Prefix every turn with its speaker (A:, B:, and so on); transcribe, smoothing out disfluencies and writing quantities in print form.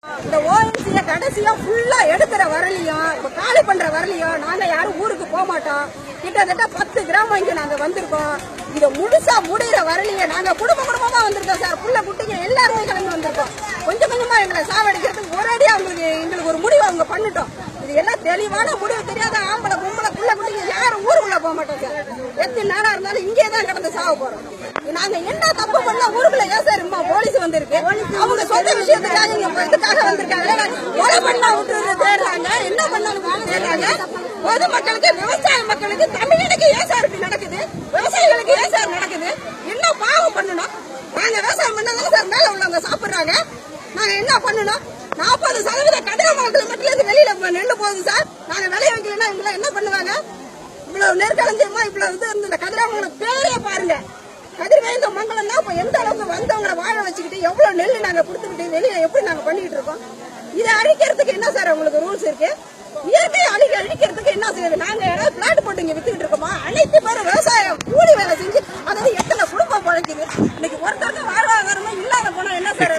A: இந்த ஓஎன்சியை கடைசியா ஃபுல்லா எடுக்கிற வரலையும் இப்ப காலி பண்ற வரலையும் நாங்க யாரும் ஊருக்கு போக மாட்டோம். கிட்டத்தட்ட 10 கிராமம் இங்க நாங்க வந்திருக்கோம். இதை முழுசா முடிகிற வரலையே நாங்க குடும்பமா வந்திருக்கோம் சார். புள்ள குட்டிங்க எல்லாருமே கிளம்பி வந்திருக்கோம். கொஞ்சம் கொஞ்சமா எங்களை சாவடிக்கிறதுக்கு ஒரேடியா எங்களுக்கு ஒரு முடிவு அவங்க பண்ணிட்டோம். இது எல்லாம் தெளிவான முடிவு. தெரியாத ஆம்பளை பொம்பளை புள்ள குட்டிங்க யாரும் ஊருக்குள்ள போக மாட்டோம் சார். எத்தனை நாளா இருந்தாலும் இங்கே தான் கிடந்து சாவ போறோம். நாங்க என்ன தப்பு பண்ணா ஊருக்குள்ள ஏன் சார் போலீஸ் வந்திருக்கு? அவங்க சொந்த விஷயத்துக்காக இதுக்காக வந்திருக்காங்க. கொலை பண்ணா விட்டு தேடுறாங்க. என்ன பண்ணாலும் தேடுறாங்க. பொதுமக்களுக்கு விவசாய மக்களுக்கு தமிழனுக்கு ஏன் சார் இப்படி நடக்குது? விவசாயிகளுக்கு ஏன் சார் நடக்குது? என்ன பாவம் பண்ணணும்? நாங்க விவசாயம் பண்ணதான் சார் மேல உள்ளவங்க சாப்பிடுறாங்க. நாங்க என்ன பண்ணணும்? 40% கதிர மக்கள் மட்டும் வெளியில நின்று போகுது சார். நாங்க விளைய வைக்கலன்னா இவங்க என்ன பண்ணுவாங்க? இவ்வளவு நெற்களஞ்சியமா இவ்வளவு இது இருந்து இந்த கதிராமங்களுக்கு பேரே பாருங்க. கதிர்வேந்த மங்கலம்னா இப்ப எந்த அளவுக்கு வந்தவங்களை வாழ வச்சுக்கிட்டு எவ்வளவு நெல் நாங்க கொடுத்துக்கிட்டு வெளியில எப்படி நாங்க பண்ணிட்டு இருக்கோம்? இதை அழிக்கிறதுக்கு என்ன சார் உங்களுக்கு ரூல்ஸ் இருக்கு? இயற்கையை அழிக்கிறதுக்கு என்ன செய்யுது? நாங்க யாராவது பிளாட் போட்டு இங்க வித்துக்கிட்டு இருக்கோமா? அனைத்து பேரும் விவசாயம் கூலி வேலை செஞ்சு அதாவது எத்தனை குடும்பம் பழக்குது. இன்னைக்கு ஒருத்தருக்கு வாழ்வாதாரமா இல்லாத போனா என்ன சார்?